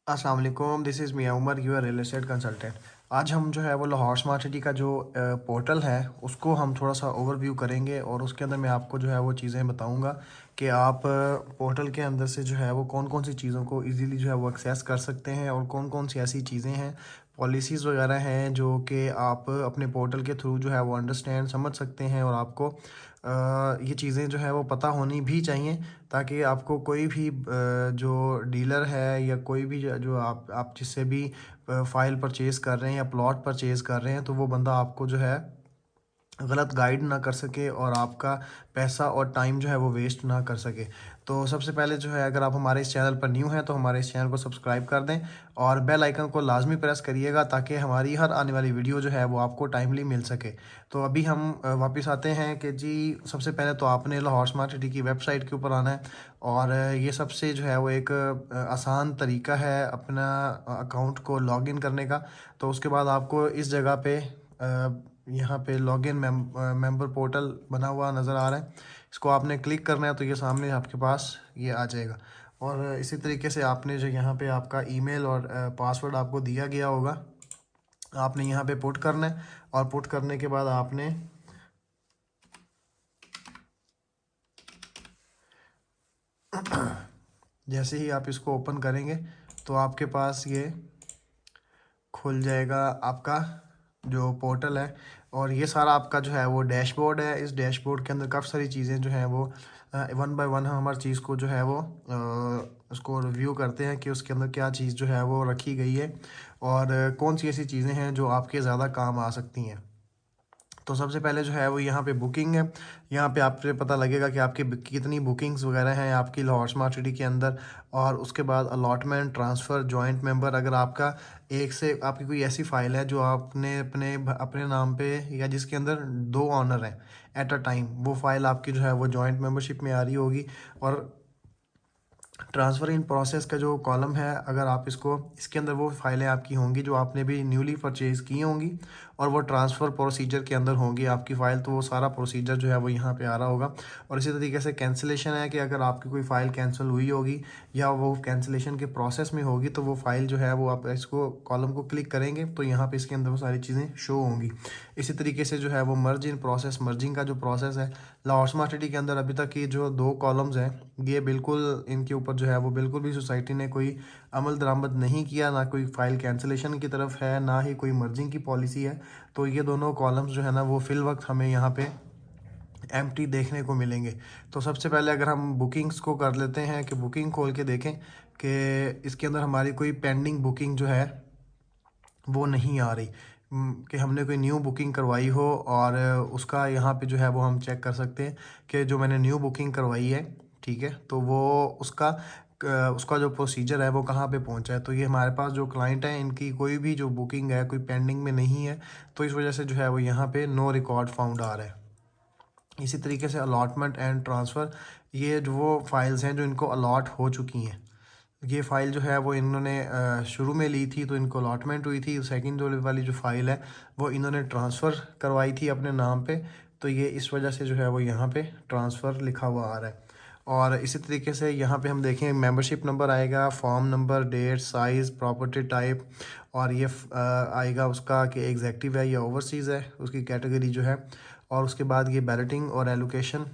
अस्सलाम वालेकुम, this is Mian Umar, your real estate consultant. आज हम जो है वो लाहौर स्मार्ट सिटी का जो पोर्टल है उसको हम थोड़ा सा ओवरव्यू करेंगे और उसके अंदर मैं आपको जो है वो चीज़ें बताऊंगा कि आप पोर्टल के अंदर से जो है वो कौन कौन सी चीज़ों को इजीली जो है वो एक्सेस कर सकते हैं और कौन कौन सी ऐसी चीज़ें हैं, पॉलिसीज़ वगैरह हैं जो कि आप अपने पोर्टल के थ्रू जो है वो अंडरस्टैंड समझ सकते हैं और आपको ये चीज़ें जो है वो पता होनी भी चाहिए ताकि आपको कोई भी जो डीलर है या कोई भी जो आप जिससे भी फ़ाइल परचेज़ कर रहे हैं या प्लॉट परचेज़ कर रहे हैं तो वो बंदा आपको जो है गलत गाइड ना कर सके और आपका पैसा और टाइम जो है वो वेस्ट ना कर सके। तो सबसे पहले जो है अगर आप हमारे इस चैनल पर न्यू हैं तो हमारे इस चैनल को सब्सक्राइब कर दें और बेल आइकन को लाजमी प्रेस करिएगा ताकि हमारी हर आने वाली वीडियो जो है वो आपको टाइमली मिल सके। तो अभी हम वापस आते हैं कि जी सबसे पहले तो आपने लाहौर स्मार्ट सिटी की वेबसाइट के ऊपर आना है और ये सबसे जो है वो एक आसान तरीका है अपना अकाउंट को लॉगिन करने का। तो उसके बाद आपको इस जगह पे यहाँ पे लॉगिन मेंबर पोर्टल बना हुआ नज़र आ रहा है। इसको आपने क्लिक करना है तो ये सामने आपके पास ये आ जाएगा और इसी तरीके से आपने जो यहाँ पे आपका ईमेल और पासवर्ड आपको दिया गया होगा, आपने यहाँ पे पुट करना है और पुट करने के बाद आपने जैसे ही आप इसको ओपन करेंगे तो आपके पास ये खुल जाएगा आपका जो पोर्टल है और ये सारा आपका जो है वो डैशबोर्ड है। इस डैशबोर्ड के अंदर काफ़ी सारी चीज़ें जो हैं वो वन बाय वन हम हर चीज़ को जो है वो उसको रिव्यू करते हैं कि उसके अंदर क्या चीज़ जो है वो रखी गई है और कौन सी ऐसी चीज़ें हैं जो आपके ज़्यादा काम आ सकती हैं। तो सबसे पहले जो है वो यहाँ पे बुकिंग है। यहाँ पे आपसे पता लगेगा कि आपकी कितनी बुकिंग्स वगैरह हैं आपकी लाहौर स्मार्ट सिटी के अंदर। और उसके बाद अलॉटमेंट, ट्रांसफ़र, जॉइंट मेंबर, अगर आपका एक से आपकी कोई ऐसी फ़ाइल है जो आपने अपने अपने नाम पे या जिसके अंदर दो ऑनर हैं एट अ टाइम, वो फ़ाइल आपकी जो है वो जॉइंट मेंबरशिप में आ रही होगी। और ट्रांसफ़र इन प्रोसेस का जो कॉलम है, अगर आप इसके अंदर वो फाइलें आपकी होंगी जो आपने भी न्यूली परचेज़ की होंगी और वो ट्रांसफ़र प्रोसीजर के अंदर होंगी आपकी फ़ाइल, तो वो सारा प्रोसीजर जो है वो यहाँ पे आ रहा होगा। और इसी तरीके से कैंसिलेशन है कि अगर आपकी कोई फ़ाइल कैंसिल हुई होगी या वो कैंसिलेशन के प्रोसेस में होगी तो वो फ़ाइल जो है वो आप इसको कॉलम को क्लिक करेंगे तो यहाँ पे इसके अंदर वो सारी चीज़ें शो होंगी। इसी तरीके से जो है वो मर्ज इन प्रोसेस, मर्जिंग का जो प्रोसेस है लाहौर स्मार्ट सिटी के अंदर अभी तक ये जो दो कॉलम्स हैं ये बिल्कुल इनके ऊपर जो है वो बिल्कुल भी सोसाइटी ने कोई अमल दरामद नहीं किया, ना कोई फ़ाइल कैंसिलेशन की तरफ है ना ही कोई मर्जिंग की पॉलिसी है। तो ये दोनों कॉलम्स जो है ना वो फ़िल वक्त हमें यहाँ पे एम्प्टी देखने को मिलेंगे। तो सबसे पहले अगर हम बुकिंग्स को कर लेते हैं कि बुकिंग खोल के देखें कि इसके अंदर हमारी कोई पेंडिंग बुकिंग जो है वो नहीं आ रही, कि हमने कोई न्यू बुकिंग करवाई हो और उसका यहाँ पे जो है वो हम चेक कर सकते हैं कि जो मैंने न्यू बुकिंग करवाई है, ठीक है, तो वो उसका जो प्रोसीजर है वो कहाँ पे पहुँचा है। तो ये हमारे पास जो क्लाइंट है इनकी कोई भी जो बुकिंग है कोई पेंडिंग में नहीं है, तो इस वजह से जो है वो यहाँ पे नो रिकॉर्ड फाउंड आ रहा है। इसी तरीके से अलॉटमेंट एंड ट्रांसफ़र, ये जो वो फाइल्स हैं जो इनको अलॉट हो चुकी हैं। ये फ़ाइल जो है वो इन्होंने शुरू में ली थी तो इनको अलॉटमेंट हुई थी। सेकंड जो वाली जो फ़ाइल है वो इन्होंने ट्रांसफ़र करवाई थी अपने नाम पे, तो ये इस वजह से जो है वो यहाँ पे ट्रांसफ़र लिखा हुआ आ रहा है। और इसी तरीके से यहाँ पे हम देखें मेंबरशिप नंबर आएगा, form number, date, size, property type और ये आएगा उसका कि एग्जैक्टिव है या ओवरसीज़ है उसकी कैटेगरी जो है। और उसके बाद ये बैलेटिंग और एलोकेशन,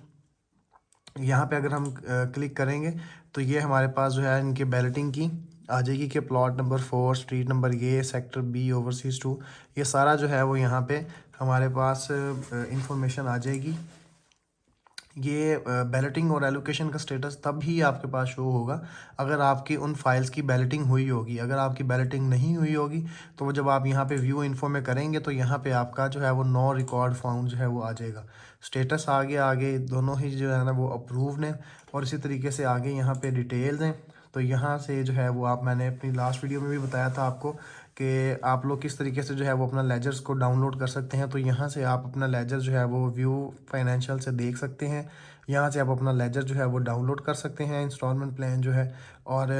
यहाँ पे अगर हम क्लिक करेंगे तो ये हमारे पास जो है इनके बैलेटिंग की आ जाएगी कि प्लॉट नंबर 4, स्ट्रीट नंबर ये, सेक्टर बी, ओवरसीज़ 2, ये सारा जो है वो यहाँ पे हमारे पास इंफॉर्मेशन आ जाएगी। ये बैलेटिंग और एलोकेशन का स्टेटस तब ही आपके पास शो होगा अगर आपकी उन फाइल्स की बैलेटिंग हुई होगी। अगर आपकी बैलेटिंग नहीं हुई होगी तो वो जब आप यहाँ पे व्यू इन्फो में करेंगे तो यहाँ पे आपका जो है वो नो रिकॉर्ड फाउंड जो है वो आ जाएगा। स्टेटस आगे आगे दोनों ही जो है ना वो अप्रूव्ड हैं। और इसी तरीके से आगे यहाँ पे डिटेल्स हैं। तो यहाँ से जो है वो मैंने अपनी लास्ट वीडियो में भी बताया था आपको कि आप लोग किस तरीके से जो है वो अपना लेजर्स को डाउनलोड कर सकते हैं। तो यहाँ से आप अपना लेजर जो है वो व्यू फाइनेंशियल से देख सकते हैं। यहाँ से आप अपना लेजर जो है वो डाउनलोड कर सकते हैं, इंस्टॉलमेंट प्लान जो है। और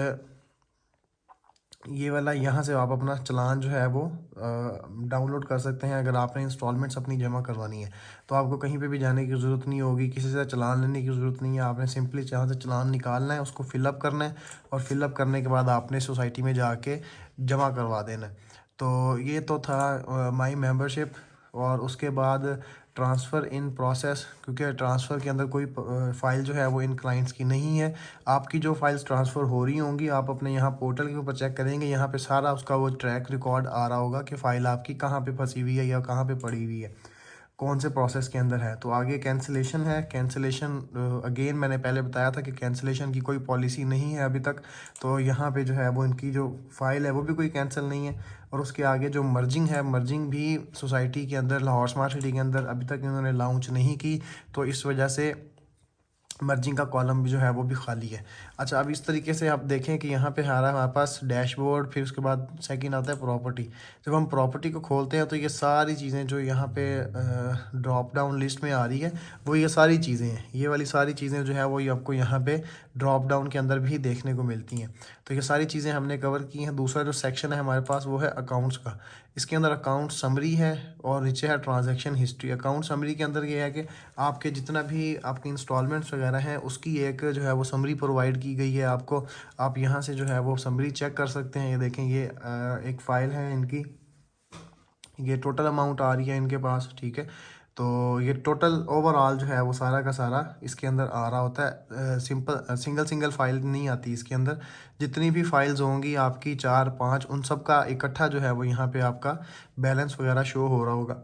ये वाला यहाँ से आप अपना चालान जो है वो डाउनलोड कर सकते हैं। अगर आपने इंस्टॉलमेंट्स अपनी जमा करवानी है तो आपको कहीं पे भी जाने की ज़रूरत नहीं होगी, किसी से चालान लेने की ज़रूरत नहीं है। आपने सिंपली जहाँ से चालान निकालना है उसको फिलअप करना है और फिलअप करने के बाद आपने सोसाइटी में जाके जमा करवा देना है। तो ये तो था माई मेंबरशिप। और उसके बाद ट्रांसफ़र इन प्रोसेस, क्योंकि ट्रांसफ़र के अंदर कोई फ़ाइल जो है वो इन क्लाइंट्स की नहीं है। आपकी जो फाइल्स ट्रांसफ़र हो रही होंगी आप अपने यहाँ पोर्टल के ऊपर चेक करेंगे, यहाँ पे सारा उसका वो ट्रैक रिकॉर्ड आ रहा होगा कि फ़ाइल आपकी कहाँ पे फंसी हुई है या कहाँ पे पड़ी हुई है, कौन से प्रोसेस के अंदर है। तो आगे कैंसिलेशन है। कैंसिलेशन अगेन मैंने पहले बताया था कि कैंसिलेशन की कोई पॉलिसी नहीं है अभी तक। तो यहाँ पे जो है वो इनकी जो फ़ाइल है वो भी कोई कैंसिल नहीं है। और उसके आगे जो मर्जिंग है, मर्जिंग भी सोसाइटी के अंदर, लाहौर स्मार्ट सिटी के अंदर अभी तक इन्होंने लॉन्च नहीं की, तो इस वजह से मर्जिंग का कॉलम भी जो है वो भी खाली है। अच्छा, अब इस तरीके से आप देखें कि यहाँ पे हमारे पास डैशबोर्ड, फिर उसके बाद सेकंड आता है प्रॉपर्टी। जब हम प्रॉपर्टी को खोलते हैं तो ये सारी चीज़ें जो यहाँ पे ड्रॉप डाउन लिस्ट में आ रही है वो ये सारी चीज़ें हैं। ये वाली सारी चीज़ें जो है वो ये आपको यहाँ पे ड्रॉप डाउन के अंदर भी देखने को मिलती हैं। तो ये सारी चीज़ें हमने कवर की हैं। दूसरा जो सेक्शन है हमारे पास वो है अकाउंट्स का। इसके अंदर अकाउंट समरी है और नीचे है ट्रांजैक्शन हिस्ट्री। अकाउंट समरी के अंदर ये है कि आपके जितना भी आपके इंस्टॉलमेंट्स वगैरह हैं उसकी एक जो है वो समरी प्रोवाइड की गई है आपको। आप यहाँ से जो है वो समरी चेक कर सकते हैं। ये देखें, ये एक फ़ाइल है इनकी, ये टोटल अमाउंट आ रही है इनके पास, ठीक है। तो ये टोटल ओवरऑल जो है वो सारा का सारा इसके अंदर आ रहा होता है। सिंपल सिंगल सिंगल फाइल नहीं आती इसके अंदर। जितनी भी फाइल्स होंगी आपकी 4-5, उन सब का इकट्ठा जो है वो यहाँ पे आपका बैलेंस वगैरह शो हो रहा होगा।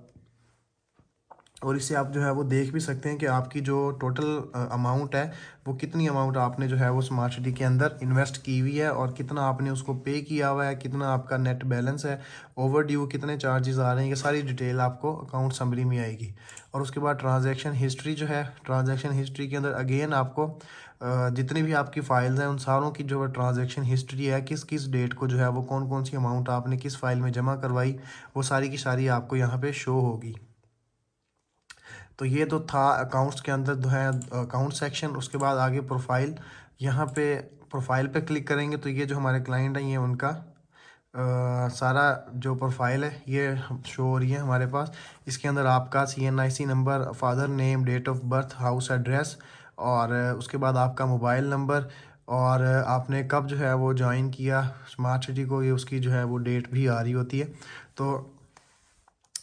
और इससे आप जो है वो देख भी सकते हैं कि आपकी जो टोटल अमाउंट है वो कितनी अमाउंट आपने जो है वो स्मार्ट सिटी के अंदर इन्वेस्ट की हुई है और कितना आपने उसको पे किया हुआ है, कितना आपका नेट बैलेंस है, ओवर ड्यू कितने चार्जेस आ रहे हैं, ये सारी डिटेल आपको अकाउंट समरी में आएगी। और उसके बाद ट्रांजैक्शन हिस्ट्री जो है, ट्रांजैक्शन हिस्ट्री के अंदर अगेन आपको जितनी भी आपकी फ़ाइल्स हैं उन सारों की जो ट्रांजैक्शन हिस्ट्री है, किस किस डेट को जो है वो कौन कौन सी अमाउंट आपने किस फ़ाइल में जमा करवाई, वो सारी की सारी आपको यहाँ पे शो होगी। तो ये तो था अकाउंट्स के अंदर जो है अकाउंट सेक्शन। उसके बाद आगे प्रोफाइल। यहाँ पे प्रोफाइल पे क्लिक करेंगे तो ये जो हमारे क्लाइंट हैं ये उनका सारा जो प्रोफाइल है ये शो हो रही है हमारे पास। इसके अंदर आपका CNIC number, father name, date of birth, house address, और उसके बाद आपका मोबाइल नंबर, और आपने कब जो है वो ज्वाइन किया स्मार्ट सिटी को, ये उसकी जो है वो डेट भी आ रही होती है। तो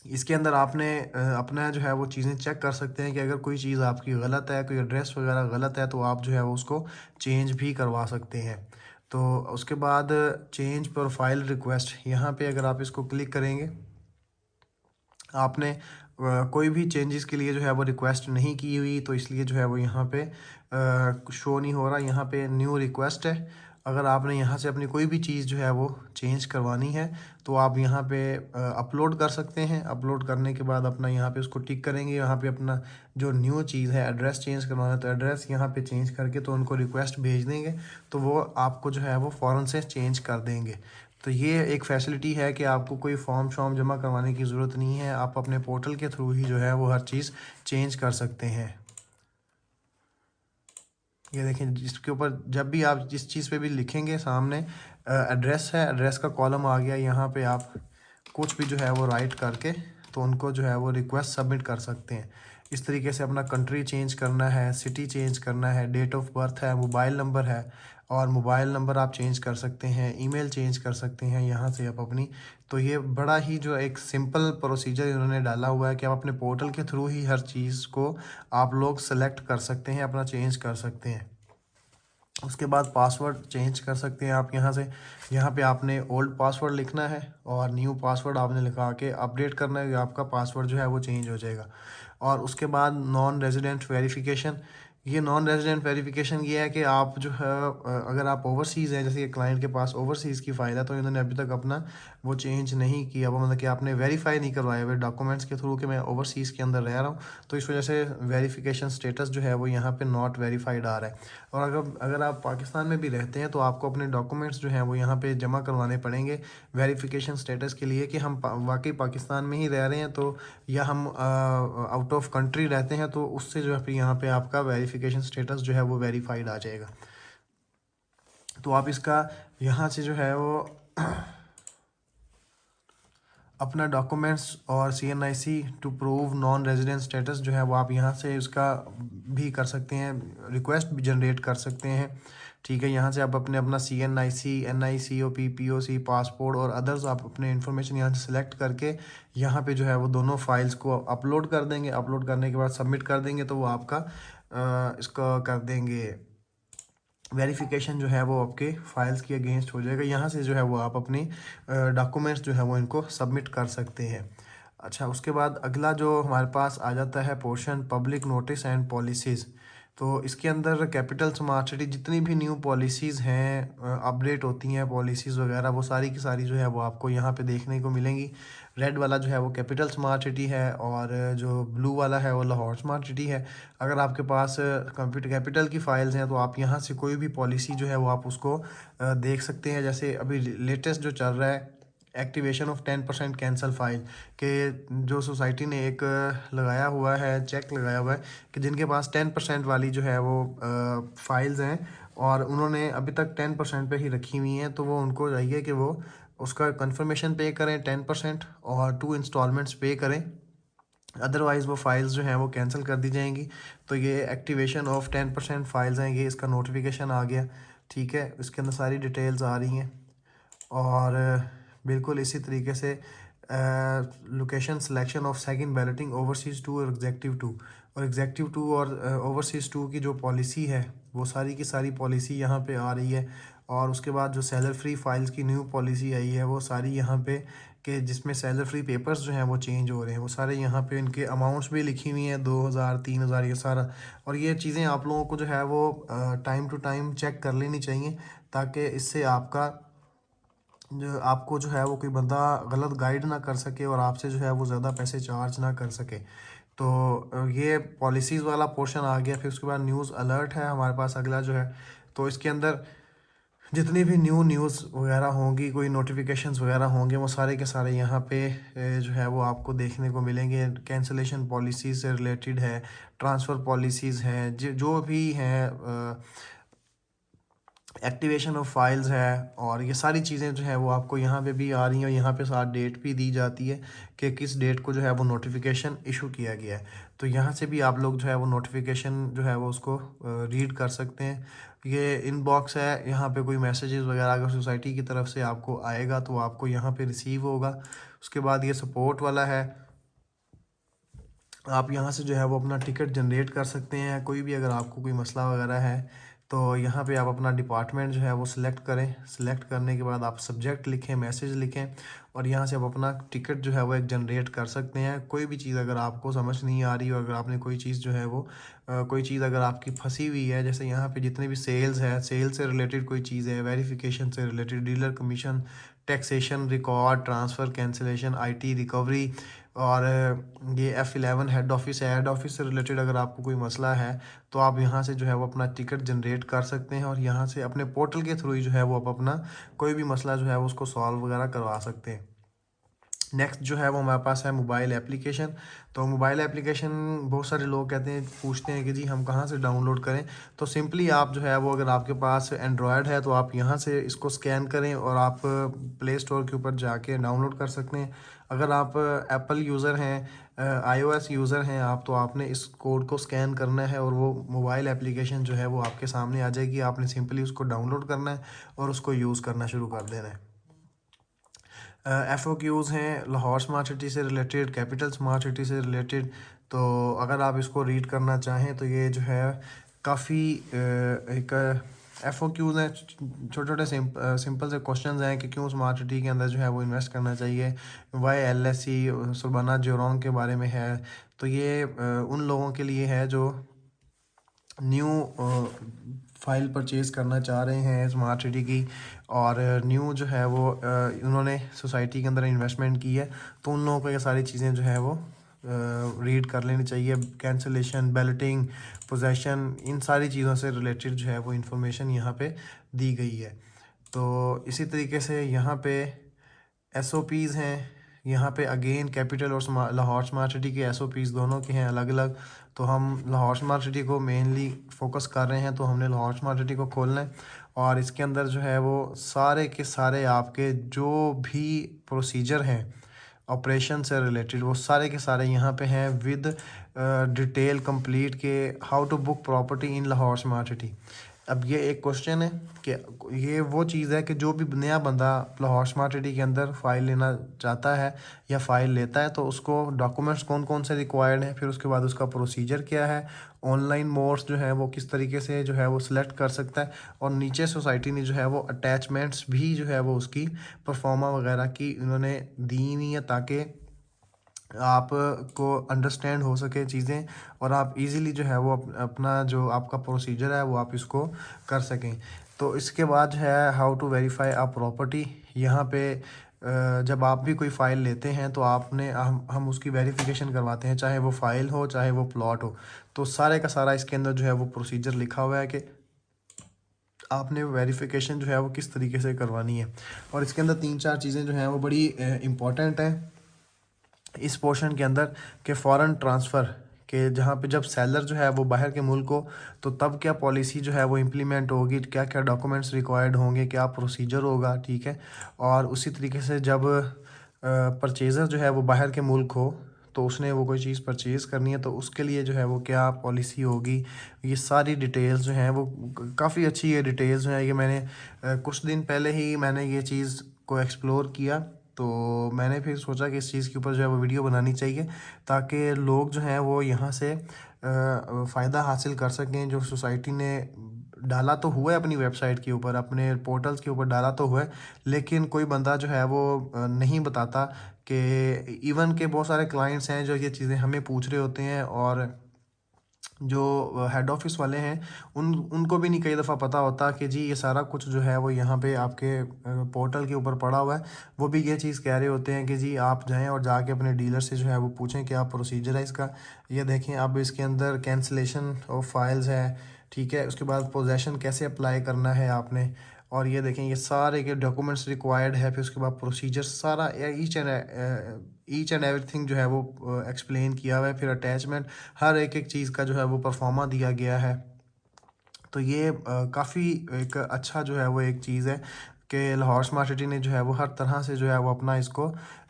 इसके अंदर आपने अपना जो है वो चीज़ें चेक कर सकते हैं कि अगर कोई चीज़ आपकी गलत है, कोई एड्रेस वगैरह गलत है, तो आप जो है वो उसको चेंज भी करवा सकते हैं। तो उसके बाद चेंज प्रोफाइल रिक्वेस्ट, यहाँ पे अगर आप इसको क्लिक करेंगे, आपने कोई भी चेंजेस के लिए जो है वो रिक्वेस्ट नहीं की हुई, तो इसलिए जो है वो यहाँ पे शो नहीं हो रहा। यहाँ पे न्यू रिक्वेस्ट है। अगर आपने यहाँ से अपनी कोई भी चीज़ जो है वो चेंज करवानी है तो आप यहाँ पे अपलोड कर सकते हैं। अपलोड करने के बाद अपना यहाँ पे उसको टिक करेंगे। यहाँ पे अपना जो न्यू चीज़ है, एड्रेस चेंज करवाना है तो एड्रेस यहाँ पे चेंज करके तो उनको रिक्वेस्ट भेज देंगे, तो वो आपको जो है वो फ़ौरन से चेंज कर देंगे। तो ये एक फैसिलिटी है कि आपको कोई फॉर्म शॉर्म जमा करवाने की ज़रूरत नहीं है, आप अपने पोर्टल के थ्रू ही जो है वो हर चीज़ चेंज कर सकते हैं। ये देखें, जिसके ऊपर जब भी आप जिस चीज़ पे भी लिखेंगे सामने एड्रेस है, एड्रेस का कॉलम आ गया, यहाँ पे आप कुछ भी जो है वो राइट करके तो उनको जो है वो रिक्वेस्ट सबमिट कर सकते हैं। इस तरीके से अपना कंट्री चेंज करना है, सिटी चेंज करना है, डेट ऑफ बर्थ है, मोबाइल नंबर है, और मोबाइल नंबर आप चेंज कर सकते हैं, ईमेल चेंज कर सकते हैं यहाँ से आप अपनी। तो ये बड़ा ही जो एक सिंपल प्रोसीजर इन्होंने डाला हुआ है कि आप अपने पोर्टल के थ्रू ही हर चीज़ को आप लोग सेलेक्ट कर सकते हैं, अपना चेंज कर सकते हैं। उसके बाद पासवर्ड चेंज कर सकते हैं आप यहाँ से। यहाँ पे आपने ओल्ड पासवर्ड लिखना है और न्यू पासवर्ड आपने लिखा के अपडेट करना है, आपका पासवर्ड जो है वो चेंज हो जाएगा। और उसके बाद नॉन रेजिडेंट वेरिफिकेशन। ये नॉन रेजिडेंट वेरिफिकेशन ये है कि आप जो है अगर आप ओवरसीज़ हैं, जैसे क्लाइंट के पास ओवरसीज़ की फ़ाइल है तो इन्होंने अभी तक अपना वो चेंज नहीं किया, वो मतलब कि आपने वेरीफाई नहीं करवाया हुए डॉक्यूमेंट्स के थ्रू कि मैं ओवरसीज़ के अंदर रह रहा हूँ, तो इस वजह से वेरिफिकेशन स्टेटस जो है वो यहाँ पे नॉट वेरीफाइड आ रहा है। और अगर अगर आप पाकिस्तान में भी रहते हैं तो आपको अपने डॉक्यूमेंट्स जो हैं वो यहाँ पे जमा करवाने पड़ेंगे वेरिफिकेशन स्टेटस के लिए कि हम वाकई पाकिस्तान में ही रह रहे हैं, तो या हम आउट ऑफ कंट्री रहते हैं, तो उससे जो है फिर यहाँ पे आपका वेरिफिकेशन स्टेटस जो है वो वेरीफाइड आ जाएगा। तो आप इसका यहाँ से जो है वो अपना डॉक्यूमेंट्स और CNIC to prove non resident status जो है वो आप यहाँ से उसका भी कर सकते हैं, रिक्वेस्ट भी जनरेट कर सकते हैं। ठीक है, यहाँ से आप अपना CNIC, NICOP, POC, पासपोर्ट और अदर्स आप अपने इन्फॉर्मेशन यहाँ से सिलेक्ट करके यहाँ पे जो है वो दोनों फाइल्स को अपलोड कर देंगे। अपलोड करने के बाद सबमिट कर देंगे तो वो आपका इसका कर देंगे वेरिफिकेशन जो है वो आपके फाइल्स के अगेंस्ट हो जाएगा। यहाँ से जो है वो आप अपनी डॉक्यूमेंट्स जो है वो इनको सबमिट कर सकते हैं। अच्छा, उसके बाद अगला जो हमारे पास आ जाता है portion public notice and policies. तो इसके अंदर कैपिटल स्मार्ट सिटी जितनी भी न्यू पॉलिसीज़ हैं, अपडेट होती हैं पॉलिसीज़ वगैरह, वो सारी की सारी जो है वो आपको यहाँ पे देखने को मिलेंगी। रेड वाला जो है वो कैपिटल स्मार्ट सिटी है और जो ब्लू वाला है वो लाहौर स्मार्ट सिटी है। अगर आपके पास कंप्यूटर कैपिटल की फ़ाइल्स हैं तो आप यहाँ से कोई भी पॉलिसी जो है वो आप उसको देख सकते हैं। जैसे अभी लेटेस्ट जो चल रहा है एक्टिवेशन ऑफ 10% कैंसल फाइल, के जो सोसाइटी ने एक लगाया हुआ है, चेक लगाया हुआ है कि जिनके पास 10% वाली जो है वो फाइल्स हैं और उन्होंने अभी तक 10% पे ही रखी हुई हैं, तो वो उनको चाहिए कि वो उसका कंफर्मेशन पे करें 10% और 2 इंस्टॉलमेंट्स पे करें, अदरवाइज़ वो फाइल्स जो हैं वो कैंसिल कर दी जाएंगी। तो ये एक्टिवेशन ऑफ 10% फाइल्स हैं, ये इसका नोटिफिकेशन आ गया। ठीक है, इसके अंदर सारी डिटेल्स आ रही हैं और बिल्कुल इसी तरीके से location selection of second balloting overseas 2 और एग्जेक्टिव 2, और एग्जेक्टिव 2 और ओवरसीज़ 2 की जो पॉलिसी है वो सारी की सारी पॉलिसी यहाँ पे आ रही है। और उसके बाद जो सेलर फ्री फाइल्स की न्यू पॉलिसी आई है वो सारी यहाँ पे, कि जिसमें सेलर फ्री पेपर्स जो हैं वो चेंज हो रहे हैं, वो सारे यहाँ पे इनके अमाउंट्स भी लिखी हुई हैं 2000 3000 ये सारा। और ये चीज़ें आप लोगों को जो है वो टाइम टू टाइम चेक कर लेनी चाहिए, ताकि इससे आपको जो है वो कोई बंदा गलत गाइड ना कर सके और आपसे जो है वो ज़्यादा पैसे चार्ज ना कर सके। तो ये पॉलिसीज़ वाला पोर्शन आ गया। फिर उसके बाद न्यूज़ अलर्ट है हमारे पास अगला जो है। तो इसके अंदर जितनी भी न्यूज़ वगैरह होंगी, कोई नोटिफिकेशंस वगैरह होंगे, वो सारे के सारे यहाँ पे जो है वो आपको देखने को मिलेंगे। कैंसलेशन पॉलिसीज़ से रिलेटेड है, ट्रांसफ़र पॉलिसीज़ हैं, जो भी हैं, एक्टिवेशन ऑफ फाइल्स है, और ये सारी चीज़ें जो है वो आपको यहाँ पे भी आ रही हैं। और यहाँ पे साथ डेट भी दी जाती है कि किस डेट को जो है वो नोटिफिकेशन इशू किया गया है। तो यहाँ से भी आप लोग जो है वो नोटिफिकेशन जो है वो उसको रीड कर सकते हैं। ये इनबॉक्स है, यहाँ पे कोई मैसेजेस वगैरह अगर सोसाइटी की तरफ से आपको आएगा तो आपको यहाँ पे रिसीव होगा। उसके बाद ये सपोर्ट वाला है, आप यहाँ से जो है वो अपना टिकट जनरेट कर सकते हैं। कोई भी अगर आपको कोई मसला वगैरह है तो यहाँ पे आप अपना डिपार्टमेंट जो है वो सिलेक्ट करें। सिलेक्ट करने के बाद आप सब्जेक्ट लिखें, मैसेज लिखें, और यहाँ से आप अपना टिकट जो है वो एक जनरेट कर सकते हैं। कोई भी चीज़ अगर आपको समझ नहीं आ रही, और अगर आपने कोई चीज़ जो है वो कोई चीज़ अगर आपकी फंसी हुई है, जैसे यहाँ पे जितने भी सेल्स है, सेल से रिलेटेड कोई चीज़ है, वेरिफिकेशन से related, dealer commission, taxation, record transfer, cancellation, IT recovery, और ये F11 हेड ऑफिस है। हेड ऑफिस से रिलेटेड अगर आपको कोई मसला है तो आप यहाँ से जो है वो अपना टिकट जनरेट कर सकते हैं, और यहाँ से अपने पोर्टल के थ्रू ही जो है वो आप अपना कोई भी मसला जो है वो उसको सॉल्व वगैरह करवा सकते हैं। नेक्स्ट जो है वो हमारे पास है मोबाइल एप्लीकेशन। तो मोबाइल एप्लीकेशन बहुत सारे लोग कहते हैं, पूछते हैं कि जी हम कहाँ से डाउनलोड करें। तो सिंपली आप जो है वो, अगर आपके पास एंड्रॉयड है तो आप यहाँ से इसको स्कैन करें और आप प्ले स्टोर के ऊपर जाके डाउनलोड कर सकते हैं। अगर आप एप्पल यूज़र हैं, iOS यूज़र हैं आप, तो आपने इस कोड को स्कैन करना है और वो मोबाइल एप्लीकेशन जो है वो आपके सामने आ जाएगी। आपने सिंपली उसको डाउनलोड करना है और उसको यूज़ करना शुरू कर देना है। FOQs हैं लाहौर स्मार्ट सिटी से रिलेटेड, कैपिटल स्मार्ट सिटी से रिलेटेड। तो अगर आप इसको रीड करना चाहें तो ये जो है काफ़ी एक FOQs हैं, छोटे छोटे सिंपल से क्वेश्चंस हैं कि क्यों स्मार्ट सिटी के अंदर जो है वो इन्वेस्ट करना चाहिए। वाई LSE सुबाना जोरोंग के बारे में है। तो ये उन लोगों के लिए है जो न्यू फाइल परचेज़ करना चाह रहे हैं स्मार्ट सिटी की, और न्यू जो है वो उन्होंने सोसाइटी के अंदर इन्वेस्टमेंट की है, तो उन लोगों को ये सारी चीज़ें जो है वो रीड कर लेनी चाहिए। कैंसलेशन, बैलेटिंग, पोजेसन, इन सारी चीज़ों से रिलेटेड जो है वो इन्फॉर्मेशन यहाँ पे दी गई है। तो इसी तरीके से यहाँ पे SOPs हैं। यहाँ पे अगेन कैपिटल और लाहौर स्मार्ट सिटी के SOPs दोनों के हैं अलग अलग। तो हम लाहौर स्मार्ट सिटी को मेनली फोकस कर रहे हैं, तो हमने लाहौर स्मार्ट सिटी को खोलना है। और इसके अंदर जो है वो सारे के सारे आपके जो भी प्रोसीजर हैं ऑपरेशन से रिलेटेड वो सारे के सारे यहाँ पे हैं विद डिटेल कंप्लीट के how to book property in Lahore smart city. अब ये एक क्वेश्चन है कि ये वो चीज़ है कि जो भी नया बंदा लाहौर स्मार्ट सिटी के अंदर फ़ाइल लेना चाहता है या फ़ाइल लेता है तो उसको डॉक्यूमेंट्स कौन कौन से रिक्वायर्ड हैं, फिर उसके बाद उसका प्रोसीजर क्या है, ऑनलाइन मोड्स जो है वो किस तरीके से जो है वो सिलेक्ट कर सकता है, और नीचे सोसाइटी ने जो है वो अटैचमेंट्स भी जो है वो उसकी परफॉर्मा वगैरह की उन्होंने दी हुई है ताकि आपको अंडरस्टैंड हो सके चीज़ें और आप इजीली जो है वो अपना जो आपका प्रोसीजर है वो आप इसको कर सकें। तो इसके बाद जो है how to verify a property, यहाँ पे जब आप भी कोई फ़ाइल लेते हैं तो आपने हम उसकी वेरिफिकेशन करवाते हैं, चाहे वो फ़ाइल हो चाहे वो प्लॉट हो। तो सारे का सारा इसके अंदर जो है वो प्रोसीजर लिखा हुआ है कि आपने वेरिफिकेशन जो है वो किस तरीके से करवानी है। और इसके अंदर 3-4 चीज़ें जो हैं वो बड़ी इम्पॉर्टेंट हैं इस पोर्शन के अंदर कि फ़ॉरेन ट्रांसफ़र के जहाँ पे जब सेलर जो है वो बाहर के मुल्क हो तो तब क्या पॉलिसी जो है वो इम्प्लीमेंट होगी, क्या क्या डॉक्यूमेंट्स रिक्वायर्ड होंगे, क्या प्रोसीजर होगा, ठीक है। और उसी तरीके से जब परचेज़र जो है वो बाहर के मुल्क हो तो उसने वो कोई चीज़ परचेज़ करनी है तो उसके लिए जो है वो क्या पॉलिसी होगी, ये सारी डिटेल्स जो हैं वो काफ़ी अच्छी ये डिटेल्स जो हैं ये मैंने कुछ दिन पहले ही मैंने ये चीज़ को एक्सप्लोर किया। तो मैंने फिर सोचा कि इस चीज़ के ऊपर जो है वो वीडियो बनानी चाहिए ताकि लोग जो हैं वो यहाँ से फ़ायदा हासिल कर सकें। जो सोसाइटी ने डाला तो हुआ है अपनी वेबसाइट के ऊपर, अपने पोर्टल्स के ऊपर डाला तो हुआ है, लेकिन कोई बंदा जो है वो नहीं बताता कि इवन के बहुत सारे क्लाइंट्स हैं जो ये चीज़ें हमें पूछ रहे होते हैं और जो हेड ऑफिस वाले हैं उनको भी नहीं कई दफ़ा पता होता कि जी ये सारा कुछ जो है वो यहाँ पे आपके पोर्टल के ऊपर पड़ा हुआ है। वो भी ये चीज़ कह रहे होते हैं कि जी आप जाएं और जाके अपने डीलर से जो है वो पूछें क्या प्रोसीजर है इसका। ये देखें अब इसके अंदर कैंसिलेशन ऑफ फाइल्स है, ठीक है, उसके बाद पोजेसन कैसे अप्लाई करना है आपने, और ये देखें ये सारे के डॉक्यूमेंट्स रिक्वायर्ड है, फिर उसके बाद प्रोसीजर सारा ईच एंड एवरीथिंग जो है वो एक्सप्लेन किया हुआ है। फिर अटैचमेंट हर एक एक चीज़ का जो है वो परफॉर्मा दिया गया है। तो ये काफ़ी एक अच्छा जो है वो एक चीज़ है कि लाहौर स्मार्ट सिटी ने जो है वो हर तरह से जो है वो अपना इसको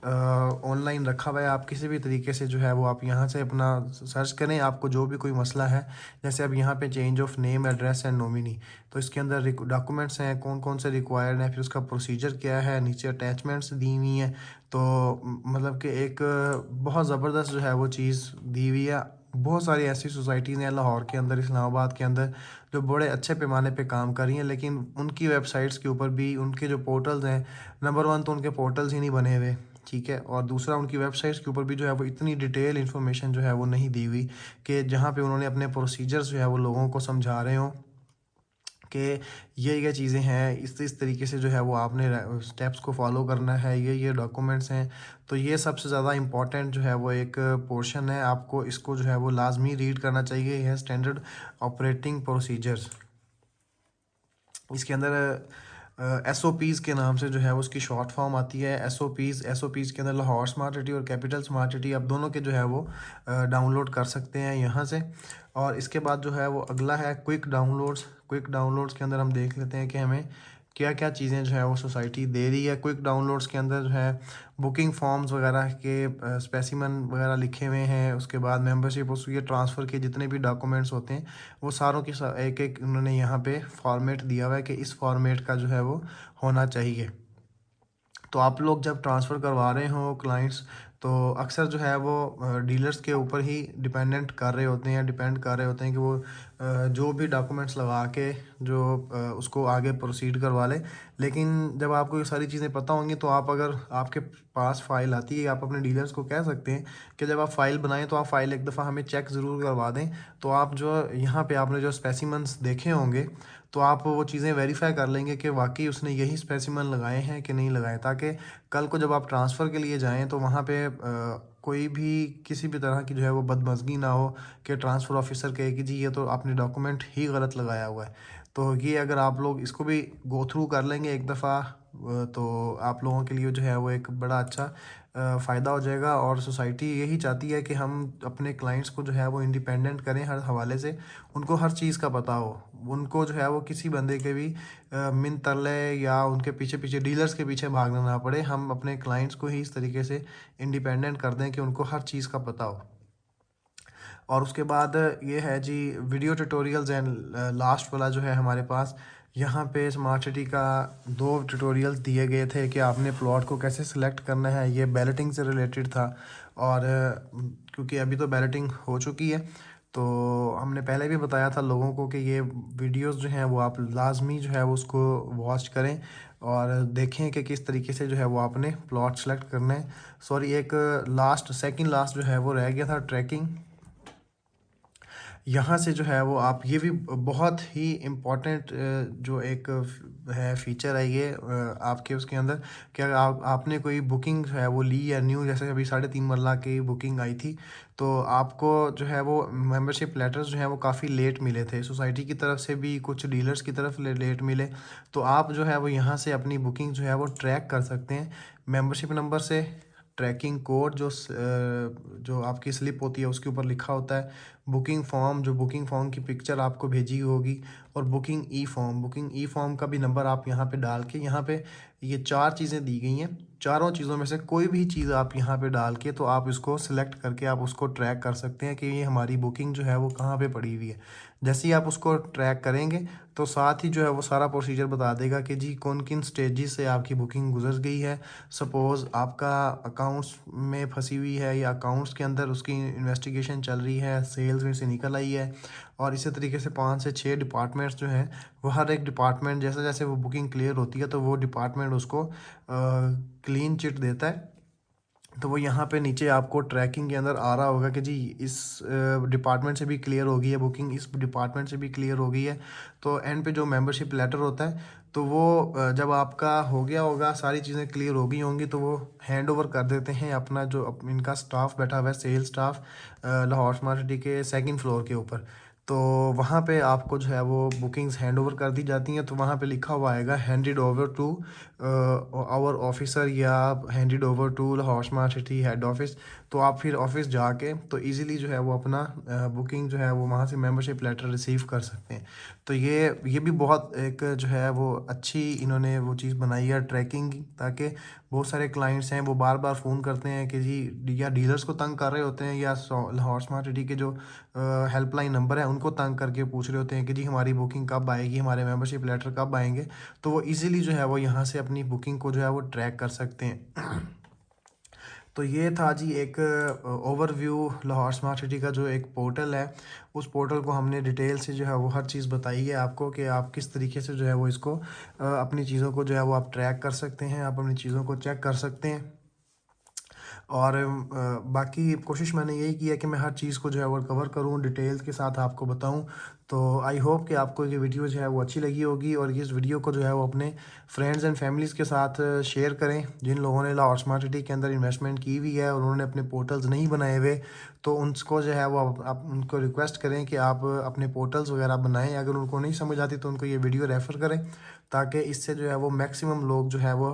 ऑनलाइन रखा हुआ है। आप किसी भी तरीके से जो है वो आप यहाँ से अपना सर्च करें, आपको जो भी कोई मसला है, जैसे अब यहाँ पे change of name address and nominee, तो इसके अंदर डॉक्यूमेंट्स हैं कौन कौन से रिक्वायर्ड हैं, फिर उसका प्रोसीजर क्या है, नीचे अटैचमेंट्स दी हुई हैं। तो मतलब कि एक बहुत ज़बरदस्त जो है वो चीज़ दी हुई है। बहुत सारी ऐसी सोसाइटीज़ हैं लाहौर के अंदर, इस्लामाबाद के अंदर, जो बड़े अच्छे पैमाने पे काम कर रही हैं, लेकिन उनकी वेबसाइट्स के ऊपर भी उनके जो पोर्टल्स हैं, नंबर वन तो उनके पोर्टल्स ही नहीं बने हुए, ठीक है, और दूसरा उनकी वेबसाइट्स के ऊपर भी जो है वो इतनी डिटेल इन्फॉर्मेशन जो है वो नहीं दी हुई कि जहाँ पे उन्होंने अपने प्रोसीजर्स जो है वो लोगों को समझा रहे हों कि ये चीज़ें हैं, इस तरीके से जो है वो आपने स्टेप्स को फॉलो करना है, ये डॉक्यूमेंट्स हैं। तो ये सबसे ज़्यादा इम्पॉर्टेंट जो है वो एक पोर्शन है, आपको इसको जो है वो लाजमी रीड करना चाहिए। यह स्टैंडर्ड ऑपरेटिंग प्रोसीजर्स, इसके अंदर SOPs के नाम से जो है उसकी शॉर्ट फॉर्म आती है। SOPs के अंदर लाहौर स्मार्ट सिटी और कैपिटल स्मार्ट सिटी, आप दोनों के जो है वो डाउनलोड कर सकते हैं यहाँ से। और इसके बाद जो है वो अगला है क्विक डाउनलोड्स के अंदर हम देख लेते हैं कि हमें क्या क्या चीज़ें जो है वो सोसाइटी दे रही है। क्विक डाउनलोड्स के अंदर जो है बुकिंग फॉर्म्स वगैरह के स्पेसिमन वगैरह लिखे हुए हैं, उसके बाद मेंबरशिप उसके ट्रांसफ़र के जितने भी डॉक्यूमेंट्स होते हैं वो सारों की एक एक उन्होंने यहाँ पे फॉर्मेट दिया हुआ है कि इस फॉर्मेट का जो है वो होना चाहिए। तो आप लोग जब ट्रांसफ़र करवा रहे हो क्लाइंट्स, तो अक्सर जो है वो डीलर्स के ऊपर ही डिपेंड कर रहे होते हैं कि वो जो भी डॉक्यूमेंट्स लगा के जो उसको आगे प्रोसीड करवा ले। लेकिन जब आपको ये सारी चीज़ें पता होंगी तो आप अगर आपके पास फ़ाइल आती है, आप अपने डीलर्स को कह सकते हैं कि जब आप फ़ाइल बनाएं तो आप फ़ाइल एक दफ़ा हमें चेक ज़रूर करवा दें। तो आप जो यहाँ पे आपने जो स्पेसिमन्स देखे होंगे तो आप वो चीज़ें वेरीफाई कर लेंगे कि वाकई उसने यही स्पेसिमन लगाए हैं कि नहीं लगाए, ताकि कल को जब आप ट्रांसफ़र के लिए जाएं तो वहाँ पे कोई भी किसी भी तरह की जो है वो बदमज़गी ना हो कि ट्रांसफ़र ऑफिसर कहे कि जी ये तो आपने डॉक्यूमेंट ही गलत लगाया हुआ है। तो ये अगर आप लोग इसको भी गो थ्रू कर लेंगे एक दफ़ा तो आप लोगों के लिए जो है वो एक बड़ा अच्छा फ़ायदा हो जाएगा। और सोसाइटी यही चाहती है कि हम अपने क्लाइंट्स को जो है वो इंडिपेंडेंट करें हर हवाले से, उनको हर चीज़ का पता हो, उनको जो है वो किसी बंदे के भी मिन तरले या उनके पीछे पीछे डीलर्स के पीछे भागना ना पड़े। हम अपने क्लाइंट्स को ही इस तरीके से इंडिपेंडेंट कर दें कि उनको हर चीज़ का पता हो। और उसके बाद ये है जी वीडियो ट्यूटोरियल्स एंड लास्ट वाला जो है हमारे पास यहाँ पे स्मार्ट सिटी का 2 ट्यूटोरियल्स दिए गए थे कि आपने प्लॉट को कैसे सिलेक्ट करना है। ये बैलेटिंग से रिलेटेड था और क्योंकि अभी तो बैलेटिंग हो चुकी है तो हमने पहले भी बताया था लोगों को कि ये वीडियोस जो हैं वो आप लाजमी जो है वो उसको वॉच करें और देखें कि किस तरीके से जो है वो आपने प्लॉट सेलेक्ट करना है। सॉरी, एक सेकंड लास्ट जो है वो रह गया था, ट्रैकिंग। यहाँ से जो है वो आप ये भी बहुत ही इम्पोर्टेंट जो एक है फीचर है ये आपके उसके अंदर कि अगर आपने कोई बुकिंग जो है वो ली या न्यू, जैसे अभी 3.5 मरला की बुकिंग आई थी तो आपको जो है वो मेंबरशिप लेटर्स जो है वो काफ़ी लेट मिले थे, सोसाइटी की तरफ से भी कुछ डीलर्स की तरफ लेट मिले। तो आप जो है वो यहाँ से अपनी बुकिंग जो है वो ट्रैक कर सकते हैं मेंबरशिप नंबर से। ट्रैकिंग कोड जो आपकी स्लिप होती है उसके ऊपर लिखा होता है, बुकिंग फॉर्म जो बुकिंग फॉर्म की पिक्चर आपको भेजी होगी, और बुकिंग ई फॉर्म का भी नंबर आप यहाँ पे डाल के, यहाँ पे ये 4 चीज़ें दी गई हैं, चारों चीज़ों में से कोई भी चीज़ आप यहाँ पे डाल के तो आप इसको सिलेक्ट करके आप उसको ट्रैक कर सकते हैं कि ये हमारी बुकिंग जो है वो कहाँ पे पड़ी हुई है। जैसे ही आप उसको ट्रैक करेंगे तो साथ ही जो है वो सारा प्रोसीजर बता देगा कि जी कौन किन स्टेजेस से आपकी बुकिंग गुजर गई है। सपोज़ आपका अकाउंट्स में फंसी हुई है या अकाउंट्स के अंदर उसकी इन्वेस्टिगेशन चल रही है, सेल्स में से निकल आई है, और इसी तरीके से 5 से 6 डिपार्टमेंट्स जो हैं वो हर एक डिपार्टमेंट जैसे जैसे वो बुकिंग क्लियर होती है तो वो डिपार्टमेंट उसको क्लीन चिट देता है। तो वो यहाँ पे नीचे आपको ट्रैकिंग के अंदर आ रहा होगा कि जी इस डिपार्टमेंट से भी क्लियर हो गई है बुकिंग, इस डिपार्टमेंट से भी क्लियर हो गई है। तो एंड पे जो मेंबरशिप लेटर होता है तो वो जब आपका हो गया होगा, सारी चीज़ें क्लियर हो गई होंगी तो वो हैंड ओवर कर देते हैं अपना जो इनका स्टाफ बैठा हुआ है, sales staff, Lahore smart city के 2nd फ्लोर के ऊपर। तो वहाँ पे आपको जो है वो बुकिंग्स हैंड ओवर कर दी जाती हैं। तो वहाँ पे लिखा हुआ आएगा handed over to our officer या handed over to Lahore smart city head office. तो आप फिर ऑफिस जाके तो इजीली जो है वो अपना बुकिंग जो है वो वहाँ से मेंबरशिप लेटर रिसीव कर सकते हैं। तो ये भी बहुत एक जो है वो अच्छी इन्होंने वो चीज़ बनाई है ट्रैकिंग की, ताकि बहुत सारे क्लाइंट्स हैं वो बार बार फ़ोन करते हैं कि जी या डीलर्स को तंग कर रहे होते हैं या लाहौर स्मार्ट सिटी के जो हेल्पलाइन नंबर है उनको तंग करके पूछ रहे होते हैं कि जी हमारी बुकिंग कब आएगी, हमारे मेंबरशिप लेटर कब आएंगे। तो वो इजीली जो है वो यहाँ से अपनी बुकिंग को जो है वो ट्रैक कर सकते हैं। तो ये था जी एक ओवरव्यू लाहौर स्मार्ट सिटी का जो एक पोर्टल है, उस पोर्टल को हमने डिटेल से जो है वो हर चीज़ बताई है आपको कि आप किस तरीके से जो है वो इसको अपनी चीज़ों को जो है वो आप ट्रैक कर सकते हैं, आप अपनी चीज़ों को चेक कर सकते हैं। और बाकी कोशिश मैंने यही की है कि मैं हर चीज़ को जो है वो कवर करूँ, डिटेल्स के साथ आपको बताऊँ। तो आई होप कि आपको ये वीडियो जो है वो अच्छी लगी होगी और इस वीडियो को जो है वो अपने फ्रेंड्स एंड फैमिलीज़ के साथ शेयर करें जिन लोगों ने लाहौर स्मार्ट सिटी के अंदर इन्वेस्टमेंट की हुई है और उन्होंने अपने पोर्टल्स नहीं बनाए हुए। तो उनको जो है वो आप उनको रिक्वेस्ट करें कि आप अपने पोर्टल्स वगैरह बनाएं। अगर उनको नहीं समझ आती तो उनको ये वीडियो रेफ़र करें ताकि इससे जो है वो मैक्सिमम लोग जो है वो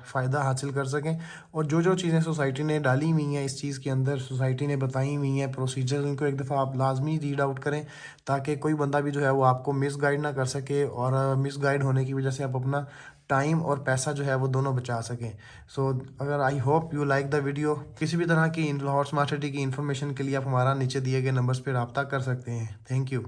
फ़ायदा हासिल कर सकें। और जो जो चीज़ें सोसाइटी ने डाली हुई हैं इस चीज़ के अंदर, सोसाइटी ने बताई हुई हैं प्रोसीजर, इनको एक दफ़ा आप लाजमी रीड आउट करें ताकि कोई बंदा भी जो है वो आपको मिसगाइड ना कर सके और मिसगाइड होने की वजह से आप अपना टाइम और पैसा जो है वो दोनों बचा सकें। सो अगर I hope you like the video, किसी भी तरह की लाहौर स्मार्ट सिटी की इन्फॉर्मेशन के लिए आप हमारा नीचे दिए गए नंबर्स पर रब्ता कर सकते हैं। Thank you.